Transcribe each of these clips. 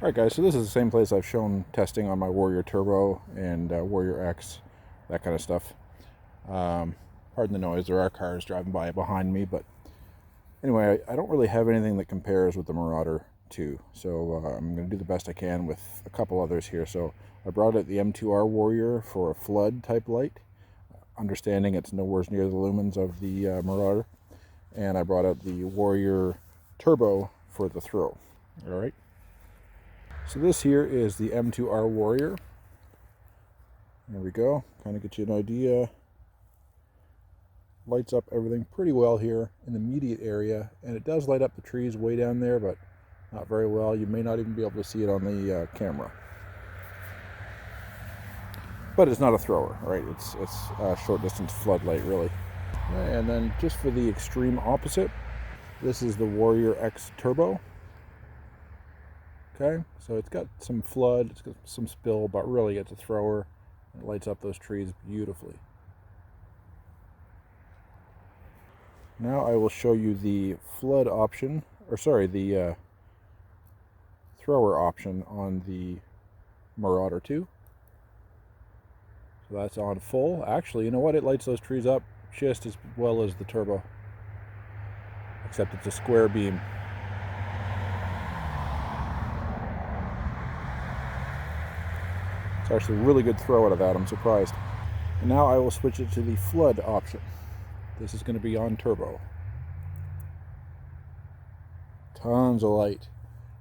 Alright guys, so this is the same place I've shown testing on my Warrior Turbo and Warrior X, that kind of stuff. Pardon the noise, there are cars driving by behind me, but anyway, I don't really have anything that compares with the Marauder 2, so I'm going to do the best I can with a couple others here. So I brought out the M2R Warrior for a flood type light, understanding it's nowhere near the lumens of the Marauder, and I brought out the Warrior Turbo for the throw. Alright. So this here is the M2R Warrior. There we go. Kind of get you an idea. Lights up everything pretty well here in the immediate area, and it does light up the trees way down there, but not very well. You may not even be able to see it on the camera. But it's not a thrower, right? It's a short distance floodlight, really. And then just for the extreme opposite, this is the Warrior X Turbo. Okay, so it's got some flood, it's got some spill, but really it's a thrower. It lights up those trees beautifully. Now I will show you the flood option, or sorry, the thrower option on the Marauder 2. So that's on full. Actually, you know what? It lights those trees up just as well as the Turbo, except it's a square beam. It's actually a really good throw out of that, I'm surprised. And now I will switch it to the flood option. This is going to be on turbo. Tons of light.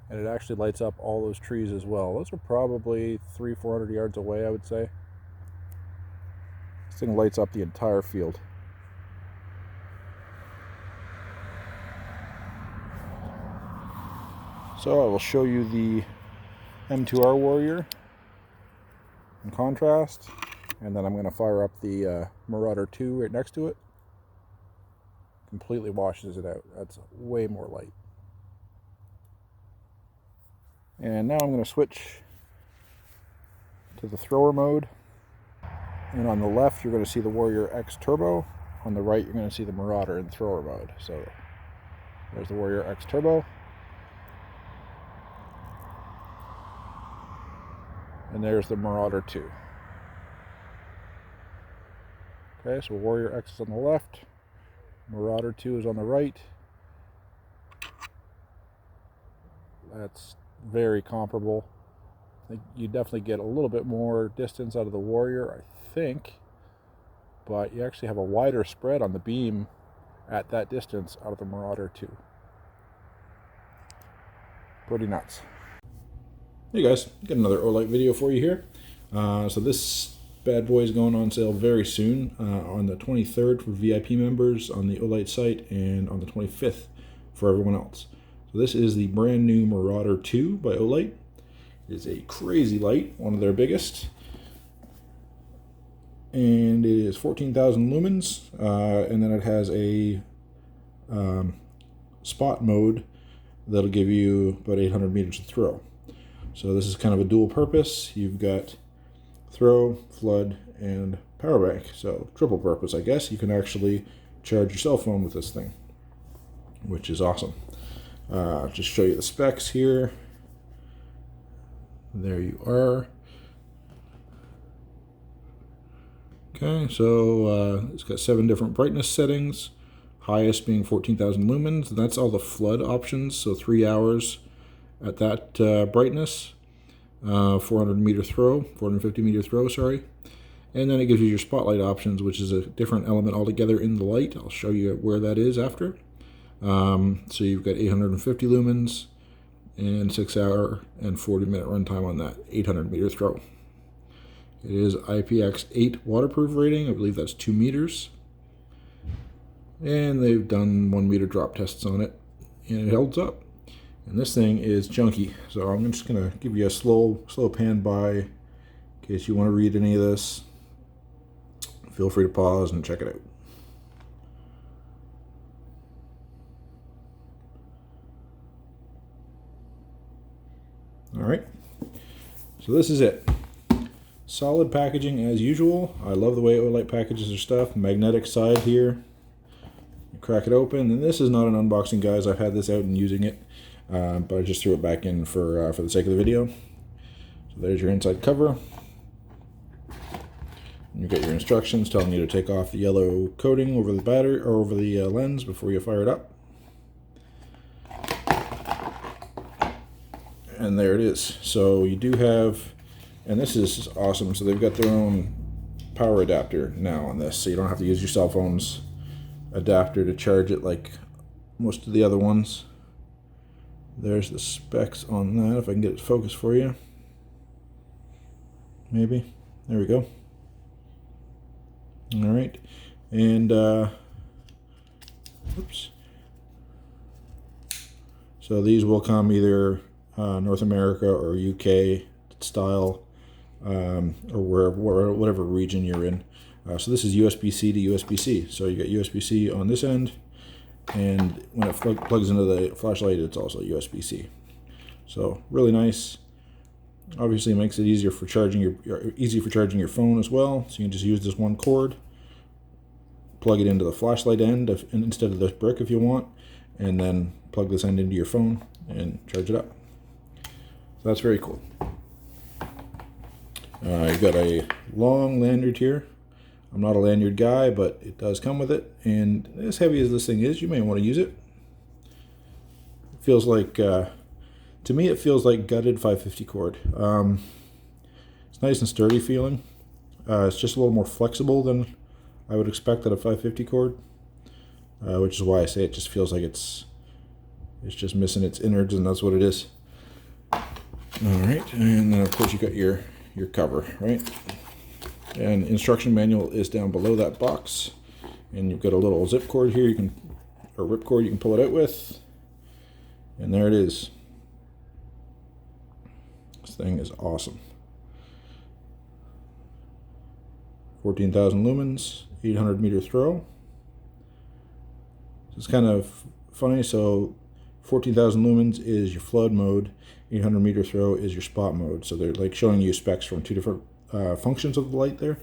And it actually lights up all those trees as well. Those are probably 300-400 yards away, I would say. This thing lights up the entire field. So I will show you the M2R Warrior in contrast, and then I'm going to fire up the Marauder 2 right next to it. Completely washes it out. That's way more light. And now I'm going to switch to the thrower mode, and on the left you're going to see the Warrior X Turbo. On the right you're going to see the Marauder in thrower mode. So there's the Warrior X Turbo. And there's the Marauder 2. Okay, so Warrior X is on the left, Marauder 2 is on the right. That's very comparable. I think you definitely get a little bit more distance out of the Warrior, I think, but you actually have a wider spread on the beam at that distance out of the Marauder 2. Pretty nuts. Hey guys, got another Olight video for you here. So this bad boy is going on sale very soon, on the 23rd for VIP members on the Olight site, and on the 25th for everyone else. So this is the brand new Marauder 2 by Olight. It is a crazy light, one of their biggest. And it is 14,000 lumens, and then it has a spot mode that'll give you about 800 meters to throw. So this is kind of a dual purpose. You've got throw, flood, and power bank. So triple purpose, I guess. You can actually charge your cell phone with this thing, which is awesome. Just show you the specs here. There you are. Okay, so it's got 7 different brightness settings. Highest being 14,000 lumens. And that's all the flood options. So 3 hours at that brightness, 450 meter throw, sorry. And then it gives you your spotlight options, which is a different element altogether in the light. I'll show you where that is after. So you've got 850 lumens and 6 hour and 40 minute runtime on that 800 meter throw. It is IPX8 waterproof rating. I believe that's 2 meters. And they've done 1 meter drop tests on it, and it holds up. And this thing is junky, so I'm just going to give you a slow pan by in case you want to read any of this. Feel free to pause and check it out. Alright, so this is it. Solid packaging as usual. I love the way Olight packages their stuff. Magnetic side here. You crack it open, and this is not an unboxing, guys. I've had this out and using it. but I just threw it back in for the sake of the video. So there's your inside cover. You get your instructions telling you to take off the yellow coating over the battery or over the lens before you fire it up. And there it is. So you do have, and this is awesome, so they've got their own power adapter now on this, so you don't have to use your cell phone's adapter to charge it like most of the other ones. There's the specs on that, if I can get it focused for you. Maybe. There we go. All right, and oops. So these will come either North America or UK style, or whatever region you're in. So this is USB-C to USB-C. So you got USB-C on this end, and when it plugs into the flashlight, it's also USB-C. So really nice. Obviously, it makes it easier for charging your phone as well. So you can just use this one cord, plug it into the flashlight end instead of this brick if you want, and then plug this end into your phone and charge it up. So that's very cool. You've got a long lanyard here. I'm not a lanyard guy, but it does come with it. And as heavy as this thing is, you may want to use it. It feels like, to me, it feels like gutted 550 cord. It's nice and sturdy feeling. It's just a little more flexible than I would expect out of 550 cord, which is why I say it just feels like it's just missing its innards, and that's what it is. All right, and then of course you got your cover, right? And instruction manual is down below that box, and you've got a little zip cord here or rip cord you can pull it out with, and there it is. This thing is awesome. 14,000 lumens, 800 meter throw. So it's kind of funny. So 14,000 lumens is your flood mode, 800 meter throw is your spot mode. So they're like showing you specs from two different functions of the light there.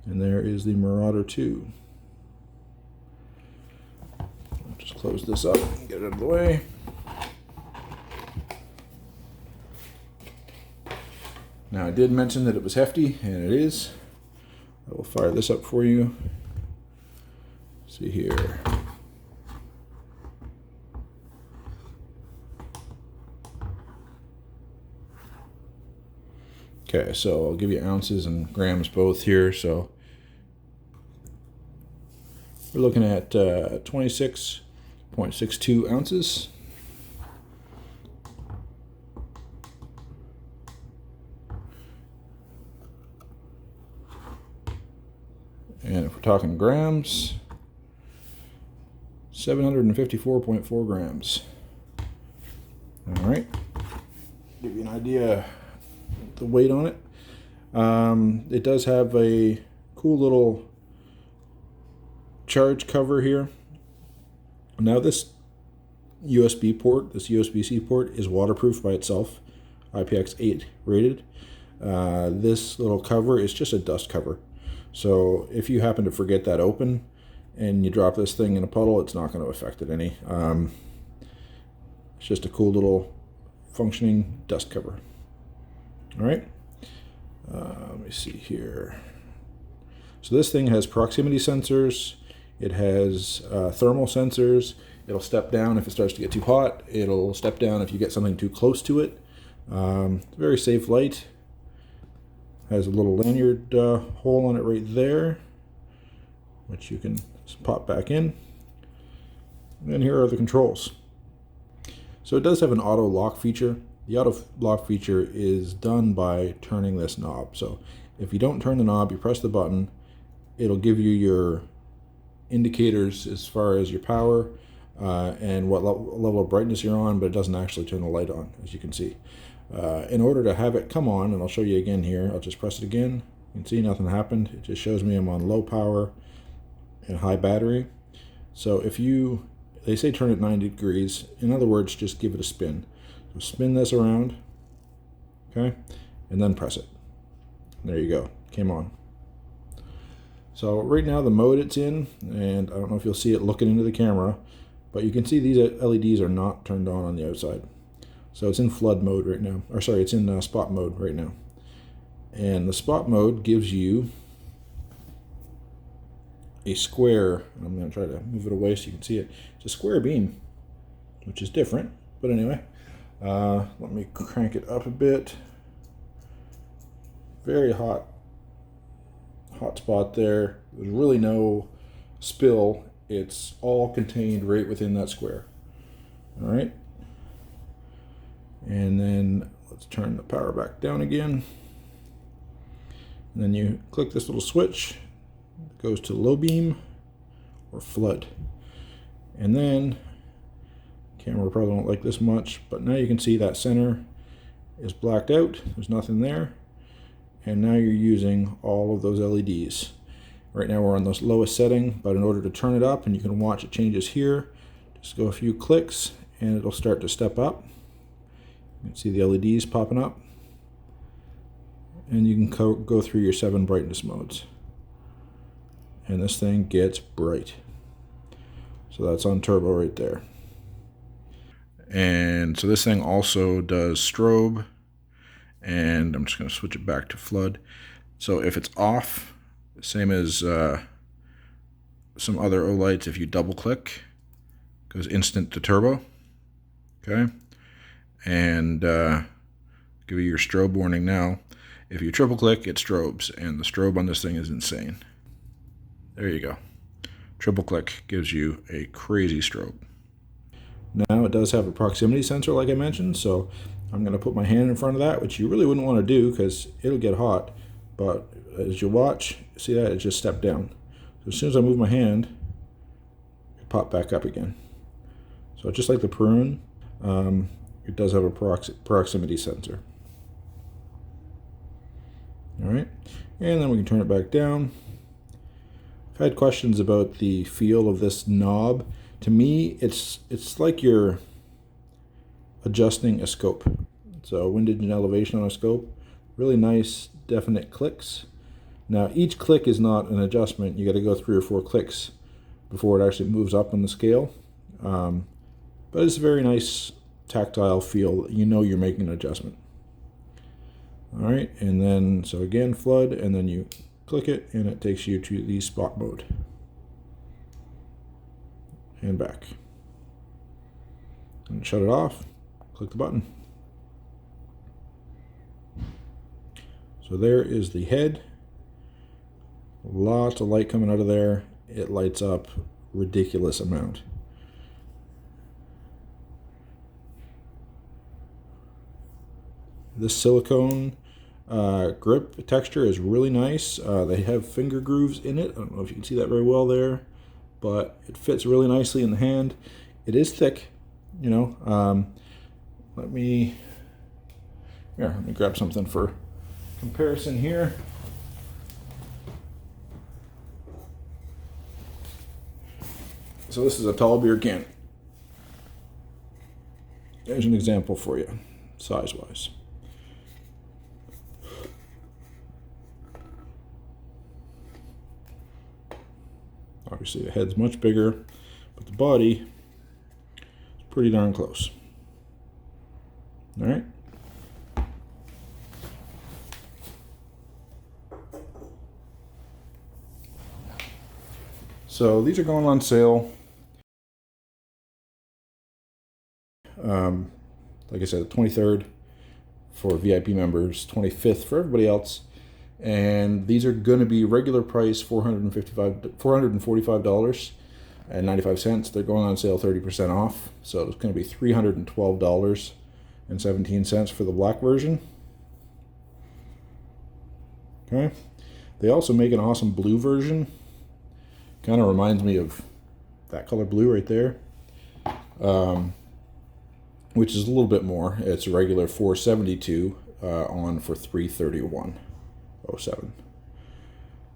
And there is the Marauder 2. I'll just close this up and get it out of the way. Now I did mention that it was hefty, and it is. I will fire this up for you. See here. Okay, so I'll give you ounces and grams both here. So we're looking at 26.62 ounces. And if we're talking grams, 754.4 grams. All right, give you an idea the weight on it. It does have a cool little charge cover here. Now this USB port, this USB-C port, is waterproof by itself, IPX8 rated. This little cover is just a dust cover. So if you happen to forget that open and you drop this thing in a puddle, it's not going to affect it any. It's just a cool little functioning dust cover. All right. Let me see here. So this thing has proximity sensors. It has thermal sensors. It'll step down if it starts to get too hot. It'll step down if you get something too close to it. Very safe light. Has a little lanyard hole on it right there, which you can pop back in. And here are the controls. So it does have an auto lock feature. The auto lock feature is done by turning this knob. So if you don't turn the knob, you press the button, it'll give you your indicators as far as your power and what level of brightness you're on, but it doesn't actually turn the light on, as you can see. In order to have it come on, and I'll show you again here, I'll just press it again. You can see nothing happened. It just shows me I'm on low power and high battery. So if they say turn it 90 degrees, in other words, just give it a spin. So spin this around, okay, and then press it. There you go, came on. So right now the mode it's in, and I don't know if you'll see it looking into the camera, But you can see these LEDs are not turned on the outside. So it's in flood mode right now, or sorry, it's in spot mode right now. And the spot mode gives you a square. I'm going to try to move it away so you can see it. It's a square beam, which is different. But anyway, let me crank it up a bit. Very hot spot there. There's really no spill. It's all contained right within that square. All right. And then let's turn the power back down again. And then you click this little switch. It goes to low beam or flood. And then, camera probably won't like this much, but now you can see that center is blacked out. There's nothing there. And now you're using all of those LEDs. Right now we're on the lowest setting, but in order to turn it up, and you can watch it changes here, just go a few clicks and it'll start to step up. You can see the LEDs popping up. And you can go through your 7 brightness modes. And this thing gets bright. So that's on turbo right there. And so this thing also does strobe. And I'm just going to switch it back to flood. So if it's off, same as some other Olights, if you double click, it goes instant to turbo. Okay. And give you your strobe warning now. If you triple click, it strobes, and the strobe on this thing is insane. There you go. Triple click gives you a crazy strobe. Now it does have a proximity sensor like I mentioned, so I'm going to put my hand in front of that, which you really wouldn't want to do because it'll get hot. But as you watch, see that? It just stepped down. So as soon as I move my hand, it popped back up again. So just like the Perun, it does have a proximity sensor. All right, and then we can turn it back down. I've had questions about the feel of this knob. To me, it's like you're adjusting a scope. So windage and elevation on a scope, really nice, definite clicks. Now each click is not an adjustment. You got to go 3 or 4 clicks before it actually moves up on the scale. But it's a very nice tactile feel. You know you're making an adjustment. All right, and then, so again, flood, and then you click it, and it takes you to the spot mode. And back. And shut it off, click the button. So there is the head. Lots of light coming out of there. It lights up ridiculous amount. This silicone grip texture is really nice. They have finger grooves in it. I don't know if you can see that very well there, but it fits really nicely in the hand. It is thick, you know. Let me grab something for comparison here. So this is a tall beer can. There's an example for you, size-wise. Obviously the head's much bigger, but the body is pretty darn close. All right. So these are going on sale. Like I said, the 23rd for VIP members, 25th for everybody else. And these are going to be regular price $445.95. They're going on sale 30% off. So it's going to be $312.17 for the black version. Okay. They also make an awesome blue version. Kind of reminds me of that color blue right there. Which is a little bit more. It's a regular $472 on for $331.07.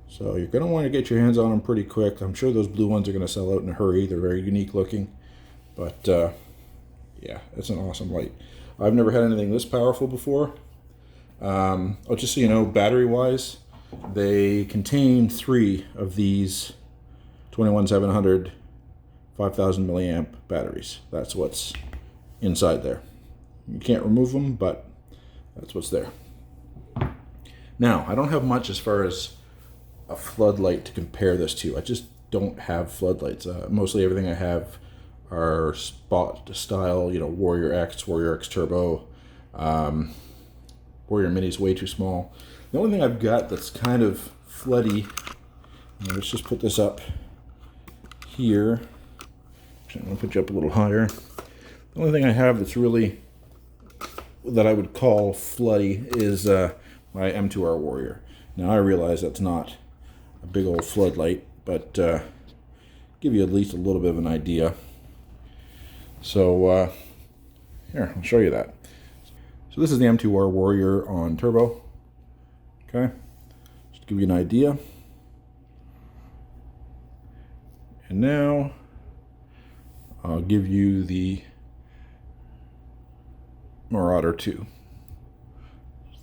So you're going to want to get your hands on them pretty quick. I'm sure those blue ones are going to sell out in a hurry. They're very unique looking. But yeah, it's an awesome light. I've never had anything this powerful before. Just so you know, battery-wise, they contain 3 of these 21700 5,000 milliamp batteries. That's what's inside there. You can't remove them, but that's what's there. Now, I don't have much as far as a floodlight to compare this to. I just don't have floodlights. Mostly everything I have are spot style, Warrior X, Warrior X Turbo. Warrior Mini's way too small. The only thing I've got that's kind of floody, let's just put this up here. Actually, I'm going to put you up a little higher. The only thing I have that's really, that I would call floody is my M2R Warrior. Now I realize that's not a big old floodlight, but give you at least a little bit of an idea. So here, I'll show you that. So this is the M2R Warrior on turbo. Okay, just to give you an idea. And now I'll give you the Marauder 2.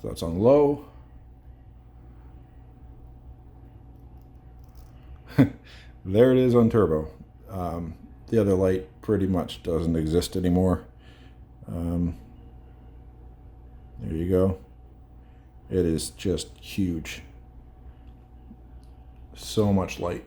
So that's on low. There it is on turbo. The other light pretty much doesn't exist anymore. There you go. It is just huge. So much light.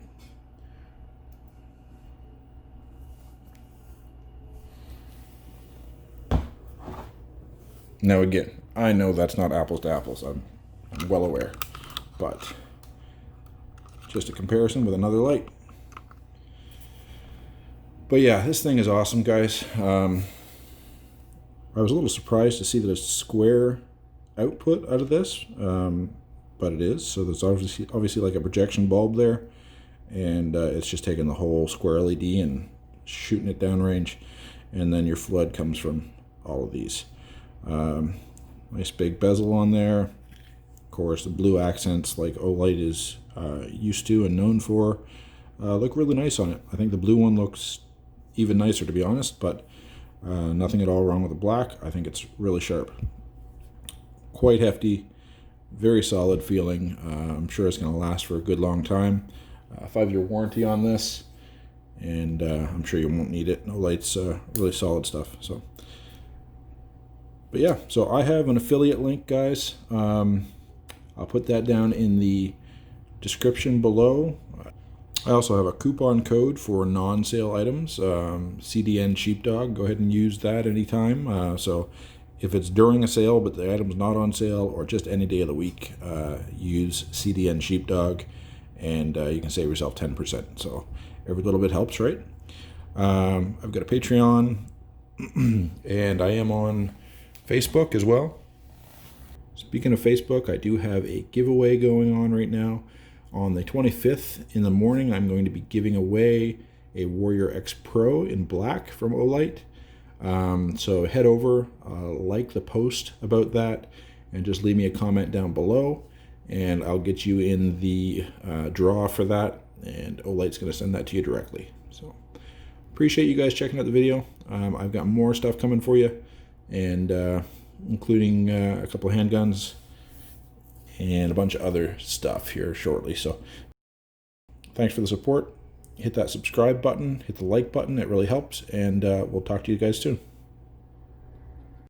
Now again, I know that's not apples to apples. I'm well aware. But just a comparison with another light. But yeah, this thing is awesome, guys. I was a little surprised to see that it's square output out of this, but it is. So there's obviously like a projection bulb there, and it's just taking the whole square LED and shooting it downrange, and then your flood comes from all of these. Nice big bezel on there. Of course, the blue accents like Olight is used to and known for look really nice on it. I think the blue one looks even nicer, to be honest, but nothing at all wrong with the black. I think it's really sharp. Quite hefty, very solid feeling. I'm sure it's going to last for a good long time. 5-year warranty on this, and I'm sure you won't need it. Olight's really solid stuff. So, but yeah, so I have an affiliate link, guys. I'll put that down in the description below. I also have a coupon code for non-sale items, CDN Sheepdog. Go ahead and use that anytime. So if it's during a sale but the item's not on sale, or just any day of the week, use CDN Sheepdog, and you can save yourself 10%. So every little bit helps, right? I've got a Patreon, and I am on Facebook as well. Speaking of Facebook, I do have a giveaway going on right now. On the 25th in the morning, I'm going to be giving away a Warrior X Pro in black from Olight. So head over, like the post about that, and just leave me a comment down below, and I'll get you in the draw for that, and Olight's going to send that to you directly. So appreciate you guys checking out the video. I've got more stuff coming for you, and including a couple of handguns and a bunch of other stuff here shortly. So thanks for the support. Hit that subscribe button, hit the like button, it really helps, and we'll talk to you guys soon.